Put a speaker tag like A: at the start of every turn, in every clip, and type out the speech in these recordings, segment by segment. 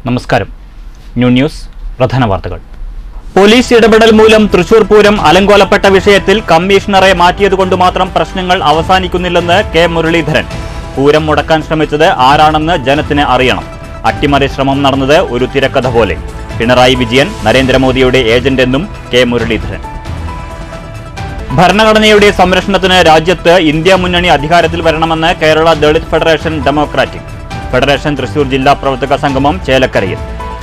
A: നമസ്കാരം. ന്യൂസ് പ്രധാന വാർത്തകൾ. പോലീസ് ഇടപെടൽ മൂലം തൃശൂർ പൂരം അലങ്കോലപ്പെട്ട വിഷയത്തിൽ കമ്മീഷണറെ മാറ്റിയതുകൊണ്ട് മാത്രം പ്രശ്നങ്ങൾ അവസാനിക്കുന്നില്ലെന്ന് കെ മുരളീധരൻ. പൂരം മുടക്കാൻ ശ്രമിച്ചത് ആരാണെന്ന് ജനത്തിന് അറിയണം. അട്ടിമറി ശ്രമം നടന്നത് ഒരു തിരക്കഥ പോലെ. പിണറായി വിജയൻ നരേന്ദ്രമോദിയുടെ ഏജന്റെന്നും കെ മുരളീധരൻ. ഭരണഘടനയുടെ സംരക്ഷണത്തിന് രാജ്യത്ത് ഇന്ത്യ മുന്നണി അധികാരത്തിൽ വരണമെന്ന് Kerala Dalit federation democratic. Federation Thrissur ജില്ലാ പ്രവർത്തക സംഗമം ചേലക്കരയിൽ.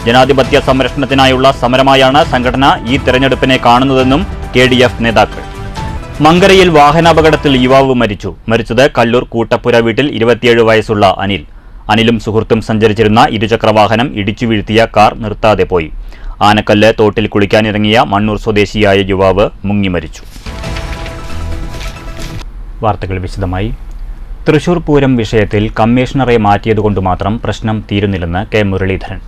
A: ജനാധിപത്യ സംരക്ഷണത്തിനായുള്ള സമരമായാണ് സംഘടന ഈ തെരഞ്ഞെടുപ്പിനെ കാണുന്നതെന്നും KDF നേതാക്കൾ. മങ്കരയിൽ വാഹനാപകടത്തിൽ യുവാവ് മരിച്ചത് കല്ലൂർ കൂട്ടപ്പുര വീട്ടിൽ 27 വയസ്സുള്ള അനിലും സുഹൃത്തും സഞ്ചരിച്ചിരുന്ന ഇരുചക്രവാഹനം ഇടിച്ചു വീഴ്ത്തിയ കാർ നിർത്താതെ പോയി. ആനക്കല്ല് തോട്ടിൽ കുളിക്കാനിറങ്ങിയ മണ്ണൂർ സ്വദേശിയായ യുവാവ് മുങ്ങി മരിച്ചു. വാർത്തകൾ വിശദമായി. തൃശൂർ പൂരം വിഷയത്തിൽ കമ്മീഷണറെ മാറ്റിയതുകൊണ്ട് മാത്രം പ്രശ്നം തീരുന്നില്ലെന്ന് കെ മുരളീധരൻ.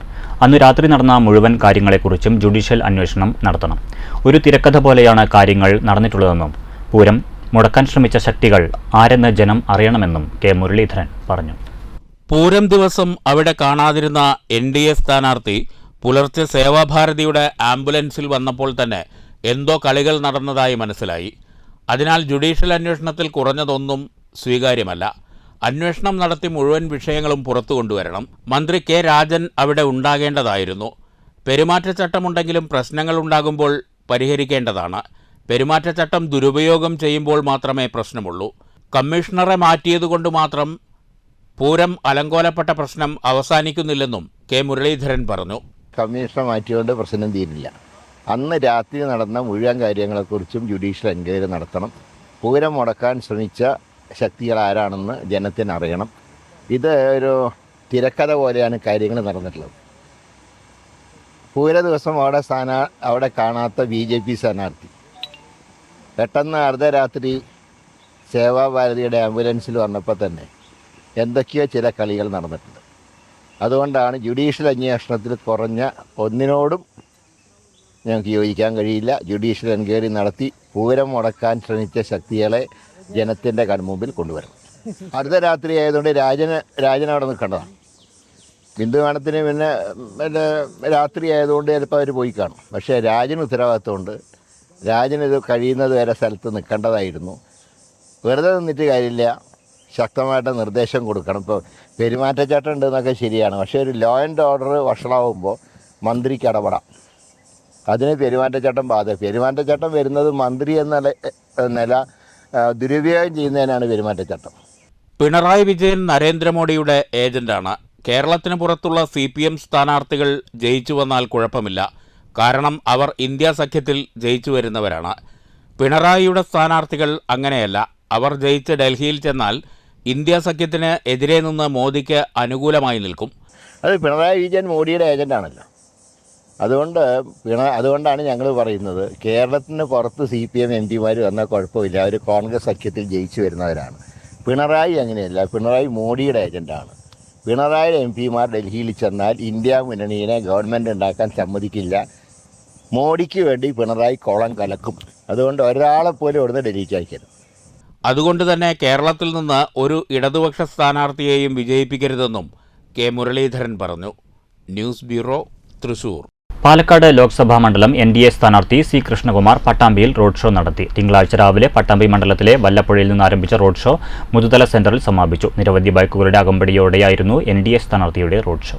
A: അന്ന് രാത്രി നടന്ന മുഴുവൻ കാര്യങ്ങളെക്കുറിച്ചും ജുഡീഷ്യൽ അന്വേഷണം നടത്തണം. ഒരു തിരക്കഥ പോലെയാണ് കാര്യങ്ങൾ നടന്നിട്ടുള്ളതെന്നും പൂരം മുടക്കാൻ ശ്രമിച്ച ശക്തികൾ ആരെന്ന് ജനം അറിയണമെന്നും കെ മുരളീധരൻ പറഞ്ഞു.
B: പൂരം ദിവസം അവിടെ കാണാതിരുന്ന NDA സ്ഥാനാർത്ഥി പുലർച്ചെ സേവാഭാരതിയുടെ ആംബുലൻസിൽ വന്നപ്പോൾ തന്നെ എന്തോ കളികൾ നടന്നതായി മനസ്സിലായി. അതിനാൽ ജുഡീഷ്യൽ അന്വേഷണത്തിൽ കുറഞ്ഞതൊന്നും സ്വീകാര്യമല്ല. അന്വേഷണം നടത്തി മുഴുവൻ വിഷയങ്ങളും പുറത്തു കൊണ്ടുവരണം. മന്ത്രി കെ രാജൻ അവിടെ ഉണ്ടാകേണ്ടതായിരുന്നു. പെരുമാറ്റച്ചട്ടമുണ്ടെങ്കിലും പ്രശ്നങ്ങൾ ഉണ്ടാകുമ്പോൾ പരിഹരിക്കേണ്ടതാണ്. പെരുമാറ്റച്ചട്ടം ദുരുപയോഗം ചെയ്യുമ്പോൾ മാത്രമേ പ്രശ്നമുള്ളൂ. കമ്മീഷണറെ മാറ്റിയതുകൊണ്ട് മാത്രം പൂരം അലങ്കോലപ്പെട്ട പ്രശ്നം അവസാനിക്കുന്നില്ലെന്നും കെ മുരളീധരൻ പറഞ്ഞു.
C: കമ്മീഷണർ മാറ്റിയതുകൊണ്ട് പ്രശ്നം തീരില്ല. അന്ന് രാത്രി നടന്ന മുഴുവൻ കാര്യങ്ങളെക്കുറിച്ചും ജുഡീഷ്യൽ എൻക്വയറി നടത്തണം. പൂരം മുടക്കാൻ ശ്രമിച്ച ശക്തികൾ ആരാണെന്ന് ജനത്തിന് അറിയണം. ഇത് ഒരു തിരക്കഥ പോലെയാണ് കാര്യങ്ങൾ നടന്നിട്ടുള്ളത്. പൂര ദിവസം അവിടെ കാണാത്ത BJP സ്ഥാനാർത്ഥി പെട്ടെന്ന് അർദ്ധരാത്രി സേവാഭാരതിയുടെ ആംബുലൻസിൽ വന്നപ്പോൾ തന്നെ എന്തൊക്കെയോ ചില കളികൾ നടന്നിട്ടുണ്ട്. അതുകൊണ്ടാണ് ജുഡീഷ്യൽ അന്വേഷണത്തിൽ കുറഞ്ഞ ഒന്നിനോടും ഞങ്ങൾക്ക് യോജിക്കാൻ കഴിയില്ല. ജുഡീഷ്യൽ എൻക്വയറി നടത്തി പൂരം മുടക്കാൻ ശ്രമിച്ച ശക്തികളെ ജനത്തിൻ്റെ കൺമുമ്പിൽ കൊണ്ടുവരണം. അർദ്ധരാത്രി ആയതുകൊണ്ട് രാജൻ അവിടെ നിൽക്കേണ്ടതാണ്. ബിന്ദുഗാനത്തിന് പിന്നെ രാത്രി ആയതുകൊണ്ട് ചിലപ്പോൾ അവർ പോയി കാണും. പക്ഷേ രാജന് ഉത്തരവാദിത്തമുണ്ട്. രാജനിത് കഴിയുന്നത് വരെ സ്ഥലത്ത് നിൽക്കേണ്ടതായിരുന്നു. വെറുതെ നിന്നിട്ട് കാര്യമില്ല. ശക്തമായിട്ട് നിർദ്ദേശം കൊടുക്കണം. ഇപ്പോൾ പെരുമാറ്റച്ചട്ടം ഉണ്ടെന്നൊക്കെ ശരിയാണ്. പക്ഷേ ഒരു ലോ ആൻഡ് ഓർഡർ വഷളാവുമ്പോൾ മന്ത്രിക്ക് ഇടപെടാം. അതിന് പെരുമാറ്റച്ചട്ടം പെരുമാറ്റച്ചട്ടം വരുന്നത് മന്ത്രി എന്ന നില ദുരുപയോഗം ചെയ്യുന്നതിനാണ് പെരുമാറ്റച്ചട്ടം.
B: പിണറായി വിജയൻ നരേന്ദ്രമോദിയുടെ ഏജന്റാണ്. കേരളത്തിന് പുറത്തുള്ള CPM സ്ഥാനാർത്ഥികൾ ജയിച്ചു വന്നാൽ കുഴപ്പമില്ല. കാരണം അവർ ഇന്ത്യ സഖ്യത്തിൽ ജയിച്ചു വരുന്നവരാണ്. പിണറായിയുടെ സ്ഥാനാർത്ഥികൾ അങ്ങനെയല്ല. അവർ ജയിച്ച് ഡൽഹിയിൽ ചെന്നാൽ ഇന്ത്യ സഖ്യത്തിന് എതിരെ നിന്ന് മോദിക്ക് അനുകൂലമായി നിൽക്കും.
C: അത് പിണറായി വിജയൻ മോഡിയുടെ ഏജന്റാണല്ലോ. അതുകൊണ്ടാണ് ഞങ്ങൾ പറയുന്നത് കേരളത്തിന് പുറത്ത് CPM MPമാർ വന്നാൽ കുഴപ്പമില്ല. അവർ കോൺഗ്രസ് സഖ്യത്തിൽ ജയിച്ചു വരുന്നവരാണ്. പിണറായി അങ്ങനെയല്ല. പിണറായി മോഡിയുടെ ഏജന്റാണ്. പിണറായിയുടെ MPമാർ ഡൽഹിയിൽ ചെന്നാൽ ഇന്ത്യ മുന്നണിയെ ഗവൺമെൻറ് ഉണ്ടാക്കാൻ സമ്മതിക്കില്ല. മോഡിക്ക് വേണ്ടി പിണറായി കോളം കലക്കും. അതുകൊണ്ട് ഒരാളെപ്പോലും ഇവിടുന്ന് ഡൽഹിക്ക് അയക്കരുത്.
B: അതുകൊണ്ട് തന്നെ കേരളത്തിൽ നിന്ന് ഒരു ഇടതുപക്ഷ സ്ഥാനാർത്ഥിയെയും വിജയിപ്പിക്കരുതെന്നും കെ മുരളീധരൻ പറഞ്ഞു. News bureau, Thrissur.
A: പാലക്കാട് ലോക്സഭാ മണ്ഡലം NDA സ്ഥാനാർത്ഥി C. കൃഷ്ണകുമാർ പട്ടാമ്പിയിൽ റോഡ് ഷോ നടത്തി. തിങ്കളാഴ്ച രാവിലെ പട്ടാമ്പി മണ്ഡലത്തിലെ വല്ലപ്പുഴയിൽ നിന്ന് ആരംഭിച്ച റോഡ് ഷോ മുതുതല സെന്ററിൽ സമാപിച്ചു. നിരവധി ബൈക്കുകളുടെ അകമ്പടിയോടെയായിരുന്നു NDA സ്ഥാനാർത്ഥിയുടെ റോഡ് ഷോ.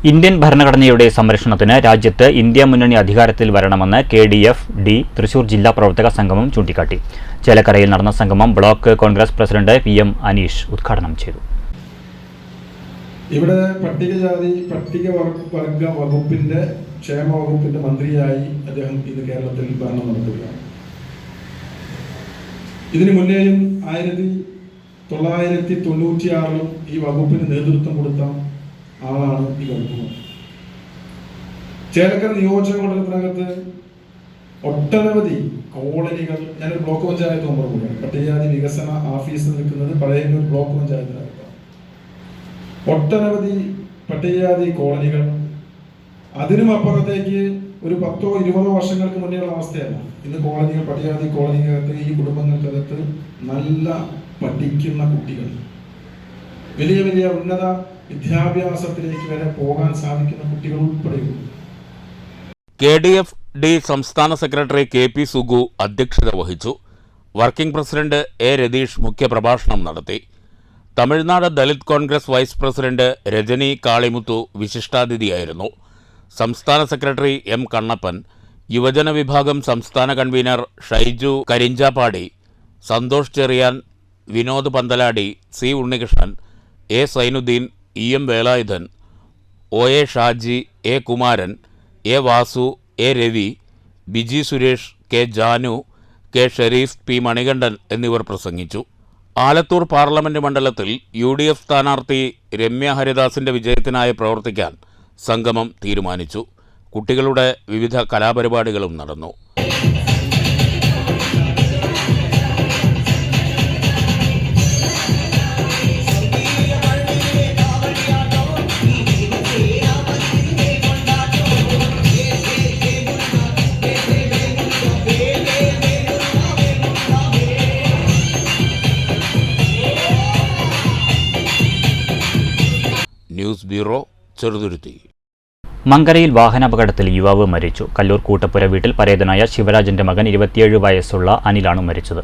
A: ഇന്ത്യൻ ഭരണഘടനയുടെ സംരക്ഷണത്തിന് രാജ്യത്ത് ഇന്ത്യ മുന്നണി അധികാരത്തിൽ വരണമെന്ന് KDF-D തൃശൂർ ജില്ലാ പ്രവർത്തക സംഗമം ചൂണ്ടിക്കാട്ടി. ചേലക്കരയിൽ നടന്ന സംഗമം block Congress president PM Aneesh ഉദ്ഘാടനം ചെയ്തു.
D: ഇവിടെ പട്ടികജാതി പട്ടികവർഗ വകുപ്പിന്റെ ക്ഷേമ വകുപ്പിന്റെ മന്ത്രിയായി അദ്ദേഹം ഇന്ന് കേരളത്തിൽ ഭരണം നടത്തുകയാണ്. ഇതിനു മുന്നേയും 1996 ഈ വകുപ്പിന് നേതൃത്വം കൊടുത്ത ആളാണ് ഈ വകുപ്പ്. ചേലക്കര നിയോജക മണ്ഡലത്തിനകത്ത് ഒട്ടനവധി കോളനികൾ, ഞാനൊരു ബ്ലോക്ക് പഞ്ചായത്ത് മെമ്പർ കൂടിയാണ്. പട്ടികജാതി വികസന ഓഫീസ് നിൽക്കുന്നത് പഴയൊരു ബ്ലോക്ക് പഞ്ചായത്തിനകത്താണ്. ഒട്ടനവധി പട്ടികജാതി കോളനികൾ അതിനും അപ്പുറത്തേക്ക് ഒരു 10-20 വർഷങ്ങൾക്ക് മുന്നേയുള്ള അവസ്ഥയല്ല. ഇന്ന് കോളനികൾ, പട്ടികജാതി കോളനികൾക്ക്, ഈ കുടുംബങ്ങൾക്കകത്ത് നല്ല പഠിക്കുന്ന കുട്ടികൾ, വലിയ വലിയ ഉന്നത വിദ്യാഭ്യാസത്തിലേക്ക് വരെ പോകാൻ സാധിക്കുന്ന കുട്ടികൾ ഉൾപ്പെടെയുള്ളൂ.
B: KDF-D സംസ്ഥാന സെക്രട്ടറി KP സുഗു അധ്യക്ഷത വഹിച്ചു. വർക്കിംഗ് പ്രസിഡന്റ് A രതീഷ് മുഖ്യപ്രഭാഷണം നടത്തി. തമിഴ്നാട് ദലിത് കോൺഗ്രസ് വൈസ് പ്രസിഡന്റ് രജനി കാളിമുത്തു വിശിഷ്ടാതിഥിയായിരുന്നു. സംസ്ഥാന സെക്രട്ടറി M കണ്ണപ്പൻ, യുവജന വിഭാഗം സംസ്ഥാന convener Shaiju Karinchappadi, Santhosh Cherian, Vinod Panthaladi, C Unnikrishnan, A Sainuddeen, EM Velayudhan, OA Shaji, A Kumaran, A Vasu, A Ravi, Biji Suresh, K Janu, K Sherif, P Manikandan എന്നിവർ പ്രസംഗിച്ചു. ആലത്തൂർ പാർലമെന്റ് മണ്ഡലത്തിൽ UDF സ്ഥാനാർത്ഥി രമ്യ ഹരിദാസിന്റെ വിജയത്തിനായി പ്രവർത്തിക്കാൻ സംഗമം തീരുമാനിച്ചു. കുട്ടികളുടെ വിവിധ കലാപരിപാടികളും നടന്നു. News bureau, Cheruthuruthy.
A: മങ്കരയിൽ വാഹനാപകടത്തിൽ യുവാവ് മരിച്ചു. കല്ലൂർ കൂട്ടപ്പുര വീട്ടിൽ പരേതനായ ശിവരാജന്റെ മകൻ 27 വയസ്സുള്ള അനിലാണ് മരിച്ചത്.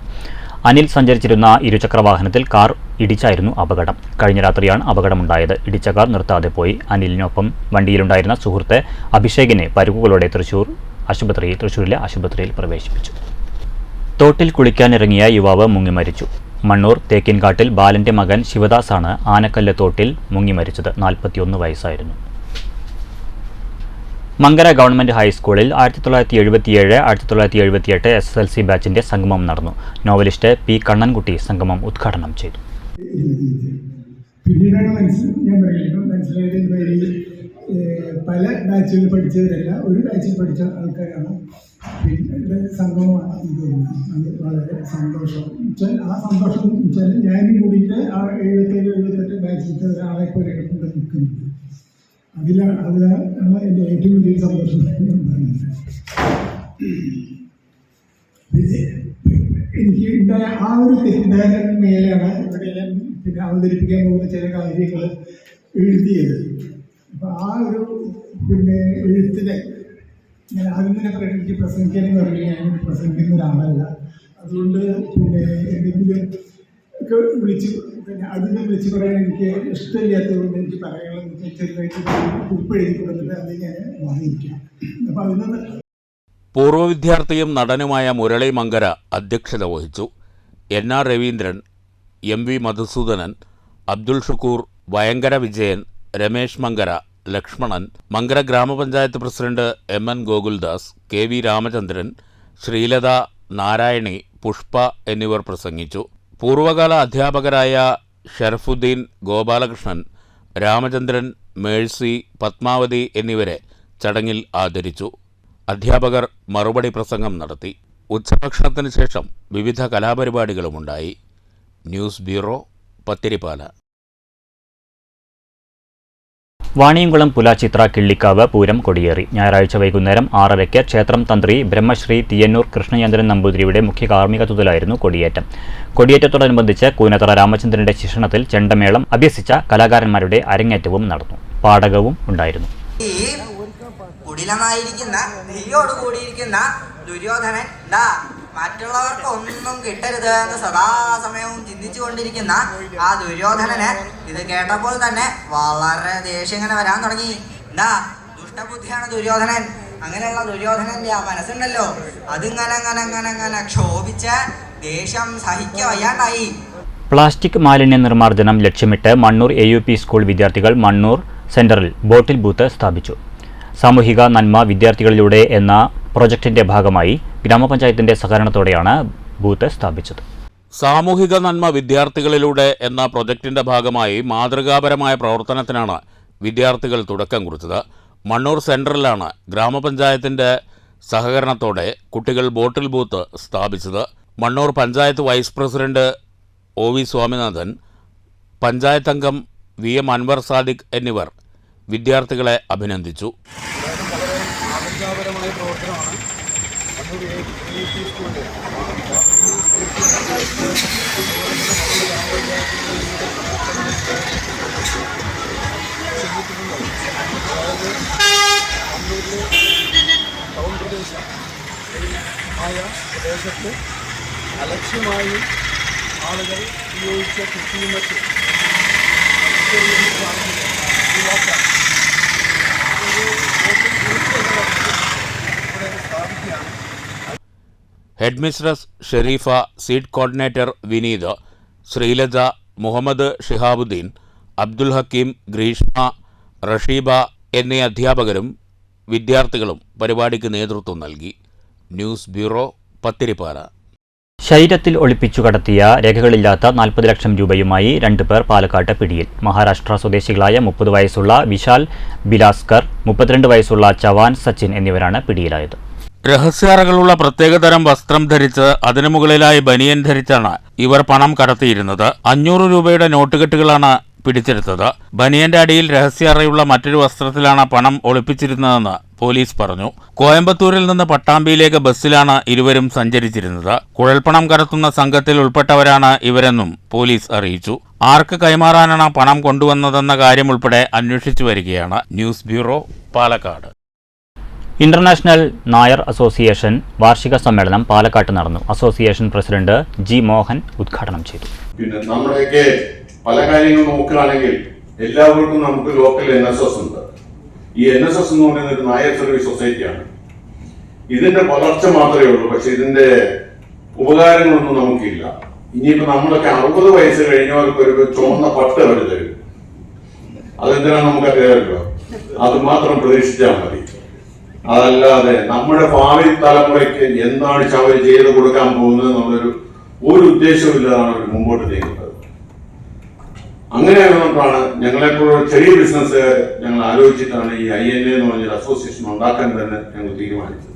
A: അനിൽ സഞ്ചരിച്ചിരുന്ന ഇരുചക്രവാഹനത്തിൽ കാർ ഇടിച്ചായിരുന്നു അപകടം. കഴിഞ്ഞ രാത്രിയാണ് അപകടമുണ്ടായത്. ഇടിച്ച കാർ നിർത്താതെ പോയി. അനിലിനൊപ്പം വണ്ടിയിലുണ്ടായിരുന്ന സുഹൃത്ത് അഭിഷേകിനെ പരുക്കുകളോടെ തൃശൂരിലെ ആശുപത്രിയിൽ പ്രവേശിപ്പിച്ചു. തോട്ടിൽ കുളിക്കാനിറങ്ങിയ യുവാവ് മുങ്ങി മരിച്ചു. മണ്ണൂർ തേക്കിൻകാട്ടിൽ ബാലന്റെ മകൻ ശിവദാസാണ് ആനക്കല്ല് തോട്ടിൽ മുങ്ങി മരിച്ചത്. 41 വയസ്സായിരുന്നു. മങ്കര ഗവൺമെന്റ് ഹൈസ്കൂളിൽ 1977-1978 SSLC ബാച്ചിന്റെ സംഗമം നടന്നു. നോവലിസ്റ്റ് P കണ്ണൻകുട്ടി സംഗമം ഉദ്ഘാടനം ചെയ്തു.
E: പിന്നീടാണ് മനസ്സിലായത് പല ബാച്ചുകൾ പഠിച്ചവരല്ല, ഒരു ബാച്ചിൽ പഠിച്ച ആൾക്കാരാണ്. പിന്നെ സംഗമമാണ് ഇത്. അത് വളരെ സന്തോഷം വെച്ചാൽ, ആ സന്തോഷം വെച്ചാൽ ഞാനും കൂടിയിട്ട് ആ 77-78 ബാച്ചിലത്തെ ഒരാളെ പോലെ കൊണ്ട് നിൽക്കുന്നുണ്ട്. അതിലാണ് എൻ്റെ ഏറ്റവും വലിയ സന്തോഷം. എനിക്ക് ഉണ്ടായ ആ ഒരു തെറ്റിദ്ധാരണ മേലാണ് ഇവിടെ പിന്നെ അവതരിപ്പിക്കാൻ പോകുന്ന ചില കാര്യങ്ങൾ എഴുതിയത്. അപ്പം ആ ഒരു പിന്നെ എഴുത്തിനെ ഞാൻ ആദ്യം തന്നെ എനിക്ക് പ്രസംഗിക്കാനെന്ന് പറഞ്ഞു, ഞാൻ പ്രസംഗിക്കുന്ന ഒരാളല്ല. അതുകൊണ്ട് പിന്നെ എന്തെങ്കിലും ഒക്കെ പിന്നെ അതിനെ വിളിച്ച് പറയാൻ എനിക്ക് ഇഷ്ടമില്ലാത്തതുകൊണ്ട് എനിക്ക് പറയാനുള്ള ചെറുതായിട്ട് ഉൾപ്പെടുത്തി കൊടുത്തിട്ട് അത് ഞാൻ വാങ്ങിയിരിക്കാം. അപ്പം അതിനൊന്ന്
B: പൂർവ്വ വിദ്യാർത്ഥിയും നടനുമായ മുരളി മങ്കര അധ്യക്ഷത വഹിച്ചു. NR രവീന്ദ്രൻ, MV മധുസൂദനൻ, അബ്ദുൾ ഷുക്കൂർ, വയങ്കര വിജയൻ, രമേശ് മങ്കര, ലക്ഷ്മണൻ, മങ്കര ഗ്രാമപഞ്ചായത്ത് president MN Gokuldas, KV Ramachandran, Sreelatha, Narayani, Pushpa എന്നിവർ പ്രസംഗിച്ചു. പൂർവ്വകാല അധ്യാപകരായ ഷറഫുദ്ദീൻ, ഗോപാലകൃഷ്ണൻ, രാമചന്ദ്രൻ, മേഴ്സി, പത്മാവതി എന്നിവരെ ചടങ്ങിൽ ആദരിച്ചു. അധ്യാപകർ മറുപടി പ്രസംഗം നടത്തി. ഉച്ചഭക്ഷണത്തിന് ശേഷം വിവിധ കലാപരിപാടികളുമുണ്ടായി. News bureau, Pathirippala.
A: വാണിയംകുളം പുലാച്ചിത്ര കിള്ളിക്കാവ് പൂരം കൊടിയേറി. ഞായറാഴ്ച വൈകുന്നേരം 6:30 ക്ഷേത്രം തന്ത്രി ബ്രഹ്മശ്രീ തിയന്നൂർ കൃഷ്ണചന്ദ്രൻ നമ്പൂതിരിയുടെ മുഖ്യ കാർമ്മികത്വത്തിലായിരുന്നു കൊടിയേറ്റം. കൊടിയേറ്റത്തോടനുബന്ധിച്ച് കൂനത്തറ രാമചന്ദ്രന്റെ ശിക്ഷണത്തിൽ ചെണ്ടമേളം അഭ്യസിച്ച കലാകാരന്മാരുടെ അരങ്ങേറ്റവും നടന്നു. പാടകവും ഉണ്ടായിരുന്നു.
F: കുടിലമായിരിക്കുന്ന നീയോട് കൂടിയിരിക്കുന്ന ദുര്യോധനൻ മറ്റുള്ളവർക്ക് ഒന്നും കിട്ടരുത് എന്ന് സദാസമയവും ചിന്തിച്ചുകൊണ്ടിരിക്കുന്ന ആ ദുര്യോധനന് ഇത് കേട്ടപ്പോൾ തന്നെ വളരെ ദേഷ്യം ഇങ്ങനെ വരാൻ തുടങ്ങി. ദുഷ്ടബുദ്ധിയാണ് ദുര്യോധനൻ. അങ്ങനെയുള്ള ദുര്യോധനന്റെ ആ മനസ്സുണ്ടല്ലോ, അതിങ്ങനെ ക്ഷോഭിച്ച് ദേഷ്യം സഹിക്കുക വയ്യാണ്ടായി.
A: പ്ലാസ്റ്റിക് മാലിന്യ നിർമ്മാർജ്ജനം ലക്ഷ്യമിട്ട് മണ്ണൂർ AUP സ്കൂൾ വിദ്യാർത്ഥികൾ മണ്ണൂർ സെന്ററിൽ ബോട്ടിൽ ബൂത്ത് സ്ഥാപിച്ചു. സാമൂഹിക നന്മ വിദ്യാർത്ഥികളിലൂടെ എന്ന പ്രൊജക്ടിന്റെ ഭാഗമായി ഗ്രാമപഞ്ചായത്തിന്റെ സഹകരണത്തോടെയാണ് ബൂത്ത് സ്ഥാപിച്ചത്.
B: സാമൂഹിക നന്മ വിദ്യാർത്ഥികളിലൂടെ എന്ന പ്രൊജക്ടിന്റെ ഭാഗമായി മാതൃകാപരമായ പ്രവർത്തനത്തിനാണ് വിദ്യാർത്ഥികൾ തുടക്കം കുറിച്ചത്. മണ്ണൂർ സെൻട്രലിലാണ് ഗ്രാമപഞ്ചായത്തിന്റെ സഹകരണത്തോടെ കുട്ടികൾ ബോട്ടിൽ ബൂത്ത് സ്ഥാപിച്ചത്. Mannur panchayat vice president OV Swaminathan, panchayat അംഗം VM അൻവർ സാദിഖ് എന്നിവർ വിദ്യാർത്ഥികളെ അഭിനന്ദിച്ചു.
G: പ്രദേശത്ത് അലക്ഷ്യമായി ആളുകൾ ഉപയോഗിച്ച കുട്ടിയുമറ്റ്
B: headmistress Sherifa, seed coordinator Vineeth, Sreelaja, Muhammad Shihabuddeen, Abdul Hakkim, Greeshma, Rasheeba എന്നീ അധ്യാപകരും വിദ്യാർത്ഥികളും പരിപാടിക്ക് നേതൃത്വം നൽകി. News bureau, Pathirippala.
A: ശരീരത്തിൽ ഒളിപ്പിച്ചു കടത്തിയ രേഖകളില്ലാത്ത 40 ലക്ഷം രൂപയുമായി 2 പേർ പാലക്കാട്ട് പിടിയിൽ. മഹാരാഷ്ട്ര സ്വദേശികളായ 30 വയസ്സുള്ള വിശാൽ ബിലാസ്കർ, 32 വയസ്സുള്ള ചവാൻ സച്ചിൻ എന്നിവരാണ് പിടിയിലായത്.
B: രഹസ്യാറകളുള്ള പ്രത്യേകതരം വസ്ത്രം ധരിച്ച് അതിനു മുകളിലായി ബനിയൻ ധരിച്ചാണ് ഇവർ പണം കടത്തിയിരുന്നത്. 500 രൂപയുടെ നോട്ടുകെട്ടുകളാണ് പിടിച്ചെടുത്തത്. ബനിയന്റെ അടിയിൽ രഹസ്യാറയുള്ള മറ്റൊരു വസ്ത്രത്തിലാണ് പണം ഒളിപ്പിച്ചിരുന്നതെന്ന് പോലീസ് പറഞ്ഞു. കോയമ്പത്തൂരിൽ നിന്ന് പട്ടാമ്പിയിലേക്ക് ബസ്സിലാണ് ഇരുവരും സഞ്ചരിച്ചിരുന്നത്. കുഴൽപ്പണം കടത്തുന്ന സംഘത്തിൽ ഉൾപ്പെട്ടവരാണ് ഇവരെന്നും പോലീസ് അറിയിച്ചു. ആർക്ക് കൈമാറാനാണ് പണം കൊണ്ടുവന്നതെന്ന കാര്യം ഉൾപ്പെടെ അന്വേഷിച്ചു വരികയാണ്. News bureau, Palakkad.
A: International Nair association വാർഷിക സമ്മേളനം പാലക്കാട്ട് നടന്നു. അസോസിയേഷൻ പ്രസിഡന്റ് ജി മോഹൻ ഉദ്ഘാടനം ചെയ്തു.
H: പിന്നെ നമ്മുടെയൊക്കെ പല കാര്യങ്ങൾ നോക്കുകയാണെങ്കിൽ എല്ലാവർക്കും നമുക്ക് ലോക്കൽ NSS ഉണ്ട്. ഈ NSS എന്ന് പറയുന്നത് ഒരു നായർ സർവീസ് സൊസൈറ്റിയാണ്. ഇതിന്റെ വളർച്ച മാത്രമേ ഉള്ളൂ, പക്ഷെ ഇതിന്റെ ഉപകാരങ്ങളൊന്നും നമുക്കില്ല. ഇനിയിപ്പോ നമ്മളൊക്കെ 60 വയസ്സ് കഴിഞ്ഞവർക്ക് ഒരു ചുവന്ന പട്ട് അവർ തരും. അതെന്തിനാണ് നമുക്കറിയാമല്ലോ. അത് മാത്രം പ്രതീക്ഷിച്ചാൽ മതി. അതല്ലാതെ നമ്മുടെ ഭാവി തലമുറയ്ക്ക് എന്താണ് അവർ ചെയ്ത് കൊടുക്കാൻ പോകുന്നത് എന്നുള്ളൊരു ഒരു ഉദ്ദേശവുമില്ലാതാണ് അവർ മുമ്പോട്ട് നീങ്ങുന്നത്. അങ്ങനെയായതുകൊണ്ടാണ് ഞങ്ങളെപ്പോഴും ചെറിയ ബിസിനസ് ഞങ്ങൾ ആലോചിച്ചിട്ടാണ് ഈ INA എന്ന് പറഞ്ഞൊരു അസോസിയേഷൻ ഉണ്ടാക്കാൻ തന്നെ ഞങ്ങൾ തീരുമാനിച്ചത്.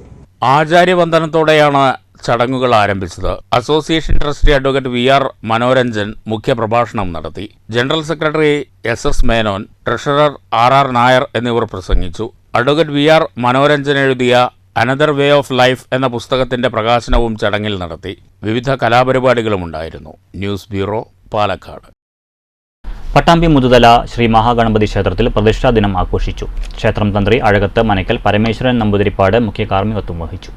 B: ആചാര്യവന്ദനത്തോടെയാണ് ചടങ്ങുകൾ ആരംഭിച്ചത്. Association trustee advocate VR Manoranjan മുഖ്യപ്രഭാഷണം നടത്തി. General secretary SS Menon, treasurer RR Nair എന്നിവർ പ്രസംഗിച്ചു. അഡ്വക്കേറ്റ് VR മനോരഞ്ജൻ എഴുതിയ അനദർ വേ ഓഫ് ലൈഫ് എന്ന പുസ്തകത്തിന്റെ പ്രകാശനവും ചടങ്ങിൽ നടത്തി. വിവിധ കലാപരിപാടികളും ഉണ്ടായിരുന്നു. News bureau, Palakkad.
A: പട്ടാമ്പി മുതുതല ശ്രീ മഹാഗണപതി ക്ഷേത്രത്തിൽ പ്രതിഷ്ഠാ ദിനം ആഘോഷിച്ചു. ക്ഷേത്രം തന്ത്രി അഴകത്ത് മനക്കൽ പരമേശ്വരൻ നമ്പൂതിരിപ്പാട് മുഖ്യ കാർമ്മികത്വം വഹിച്ചു.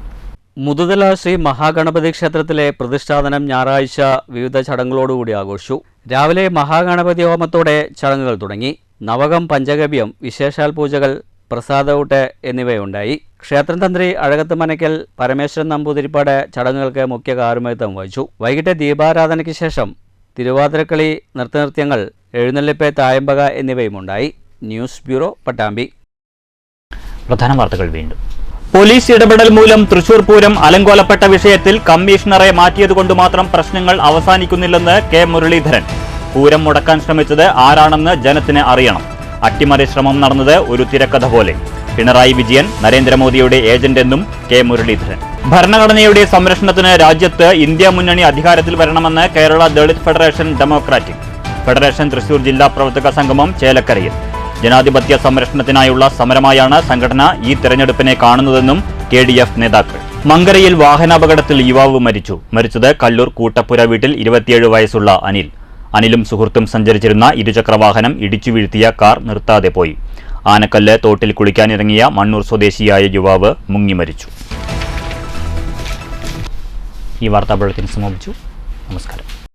I: മുതുതല ശ്രീ മഹാഗണപതി ക്ഷേത്രത്തിലെ പ്രതിഷ്ഠാദിനം ഞായറാഴ്ച വിവിധ ചടങ്ങുകളോടുകൂടി ആഘോഷിച്ചു. രാവിലെ മഹാഗണപതി ഹോമത്തോടെ ചടങ്ങുകൾ തുടങ്ങി. നവകം, പഞ്ചഗവ്യം, വിശേഷാൽ പൂജകൾ, പ്രസാദഊട്ട് എന്നിവയുണ്ടായി. ക്ഷേത്രം തന്ത്രി അഴകത്ത് മനക്കൽ പരമേശ്വരൻ നമ്പൂതിരിപ്പാട് ചടങ്ങുകൾക്ക് മുഖ്യ കാർമ്മികത്വം വഹിച്ചു. വൈകിട്ട് ദീപാരാധനയ്ക്ക് ശേഷം തിരുവാതിരക്കളി, നൃത്തനൃത്യങ്ങൾ, എഴുന്നള്ളിപ്പ്, തായമ്പക എന്നിവയുമുണ്ടായി. News bureau, Pattambi.
A: പ്രധാന വാർത്തകൾ വീണ്ടും. പോലീസ് ഇടപെടൽ മൂലം തൃശൂർ പൂരം അലങ്കോലപ്പെട്ട വിഷയത്തിൽ കമ്മീഷണറെ മാറ്റിയതുകൊണ്ട് മാത്രം പ്രശ്നങ്ങൾ അവസാനിക്കുന്നില്ലെന്ന് കെ മുരളീധരൻ. പൂരം മുടക്കാൻ ശ്രമിച്ചത് ആരാണെന്ന് ജനത്തിന് അറിയണം. അട്ടിമറി ശ്രമം നടന്നത് ഒരു തിരക്കഥ പോലെ. പിണറായി വിജയൻ നരേന്ദ്രമോദിയുടെ ഏജന്റ് എന്നും കെ മുരളീധരൻ. ഭരണഘടനയുടെ സംരക്ഷണത്തിന് രാജ്യത്ത് ഇന്ത്യ മുന്നണി അധികാരത്തിൽ വരണമെന്ന് Kerala Dalit federation democratic. Federation Thrissur ജില്ലാ പ്രവർത്തക സംഗമം ചേലക്കരയിൽ. ജനാധിപത്യ സംരക്ഷണത്തിനായുള്ള സമരമായാണ് സംഘടന ഈ തെരഞ്ഞെടുപ്പിനെ കാണുന്നതെന്നും KDF നേതാക്കൾ. മങ്കരയിൽ വാഹനാപകടത്തിൽ യുവാവ് മരിച്ചത് കല്ലൂർ കൂട്ടപ്പുര വീട്ടിൽ 27 വയസ്സുള്ള അനിലും സുഹൃത്തും സഞ്ചരിച്ചിരുന്ന ഇരുചക്രവാഹനം ഇടിച്ചു വീഴ്ത്തിയ കാർ നിർത്താതെ പോയി. ആനക്കല്ല് തോട്ടിൽ കുളിക്കാനിറങ്ങിയ മണ്ണൂർ സ്വദേശിയായ യുവാവ് മുങ്ങി മരിച്ചു. ഈ വാർത്താ ബുള്ളറ്റിൻ സമാപിച്ചു. നമസ്കാരം.